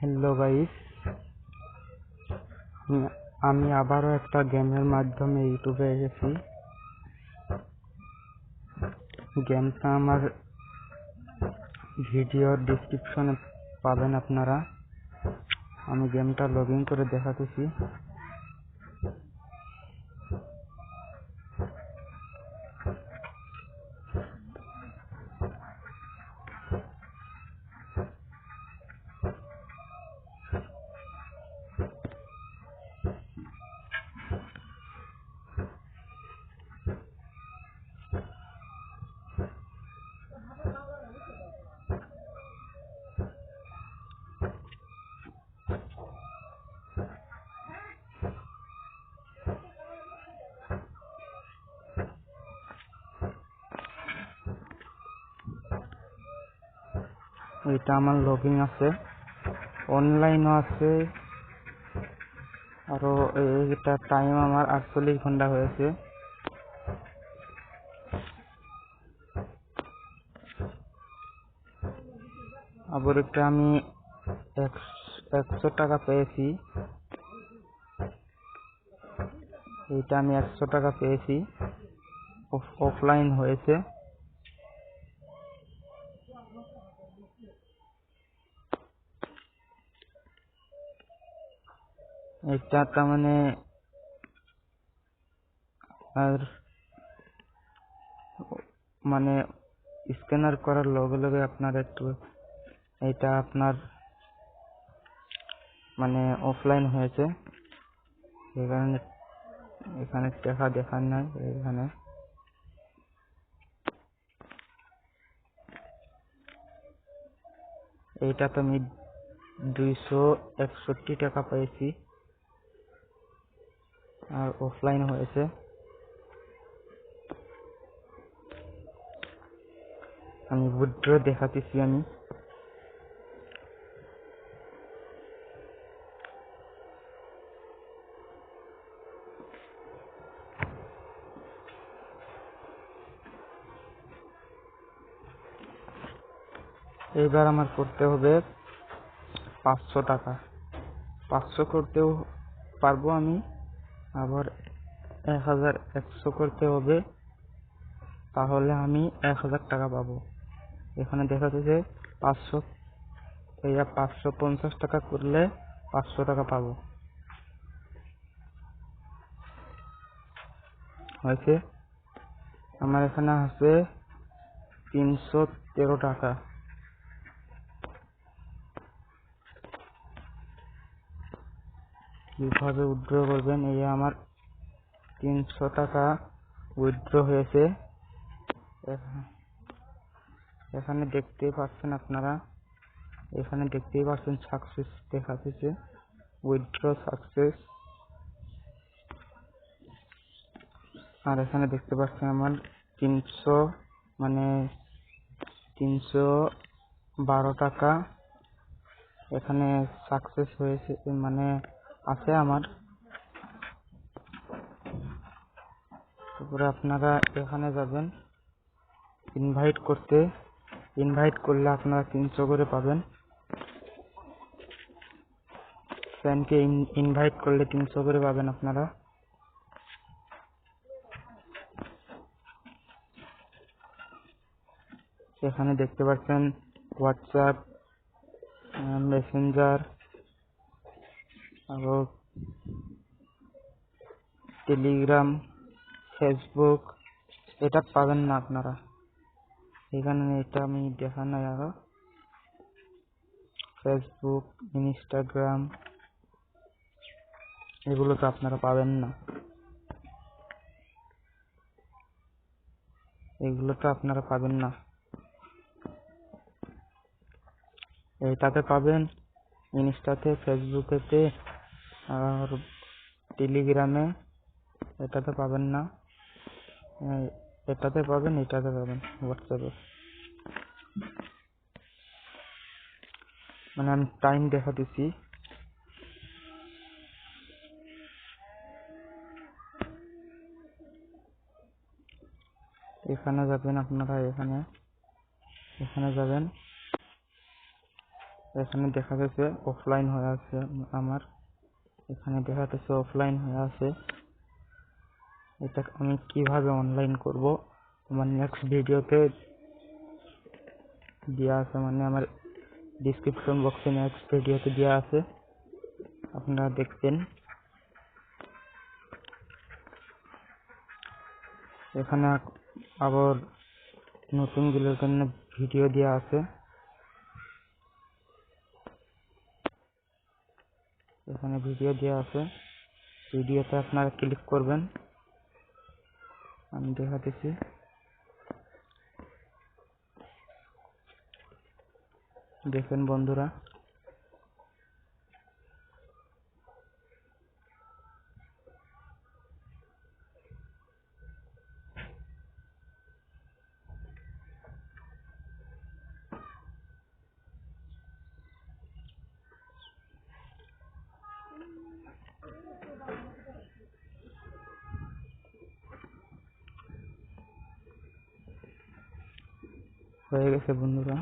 Hello guys, আমি আবারও একটা গেমের মাধ্যমে ইউটিউবে এসেছি। গেমটা আমার ভিডিওর ডেসক্রিপশনে পাবেন আপনারা। আমি গেমটা লগ ইন করে দেখাতেছি। এটা আমার লগইন আছে, অনলাইনও আছে, আরো এটা টাইম আমার 48 ঘন্টা হয়েছে। আবার এটা আমি 100 টাকা পেয়েছি। এইটা আমি 100 টাকা পেয়েছি, অফলাইন হয়েছে। এটা তার মানে স্ক্যানার করার লগে লগে আপনার একটু এটা আপনার অফলাইন হয়েছে, এই কারণে এখানে টাকা দেখার নাই। এখানে এইটাতে আমি 261 টাকা পেয়েছি আর অফলাইন হয়েছে। আমি উইথড্র দেখাতেছি। আমি এবার আমার করতে হবে 500 টাকা। 500 করতেও পারবো আমি, আবার 1100 করতে হবে, তাহলে আমি 1000 টাকা পাবো। এখানে দেখা যাচ্ছে 500, 550 টাকা করলে 500 টাকা পাবো। হয়েছে, আমার এখানে আছে 313 টাকা। কিভাবে উইথড্র করবেন? এই আমার 300 টাকা উইথড্র হয়েছে। এখানে দেখতেই পাচ্ছেন আপনারা, এখানে দেখতেই পাচ্ছেন সাকসেস দেখাচ্ছে, উইথড্র সাকসেস। আর এখানে দেখতে পাচ্ছেন আমার 312 টাকা এখানে সাকসেস হয়েছে, আছে আমার। তারপরে আপনারা এখানে যাবেন ইনভাইট করতে, ইনভাইট করলে আপনারা 300 করে পাবেন। ফ্রেন্ডকে ইনভাইট করলে 300 করে পাবেন আপনারা। এখানে দেখতে পাচ্ছেন হোয়াটসঅ্যাপ, মেসেঞ্জার, আরো টেলিগ্রাম, ফেসবুক, এটা পাবেন না আপনারা এখানে। এটা আমি দেখা নাই। আরো ফেসবুক, ইনস্টাগ্রাম, এগুলো তো আপনারা পাবেন না, এগুলো তো আপনারা পাবেন না। এটাতে পাবেন, ইনস্টাতে, ফেসবুকেতে আর টেলিগ্রামে। এটাতে পাবেন না, এটাতে পাবেন, এটাতে পাবেন হোয়াটসঅ্যাপে। আমি টাইম দেখাতেছি। এখানে যাবেন আপনারা, এখানে যাবেন, এখানে দেখা যাচ্ছে অফলাইন হয়ে আছে আমার, এখানে দেখা যাচ্ছে অফলাইন হয়ে আছে। এটা আমি কিভাবে অনলাইন করব আমার নেক্সট ভিডিওতে দেওয়া আছে, মানে আমার ডিসক্রিপশন বক্সে নেক্সট ভিডিওতে দেওয়া আছে, আপনারা দেখবেন। এখানে আবার নতুন গুলোর জন্য ভিডিও দেওয়া আছে, এখানে ভিডিও দেওয়া আছে, ভিডিওতে আপনারা ক্লিক করবেন। আমি দেখাতেছি। দেখেন বন্ধুরা, হয়ে গেছে বন্ধুরা।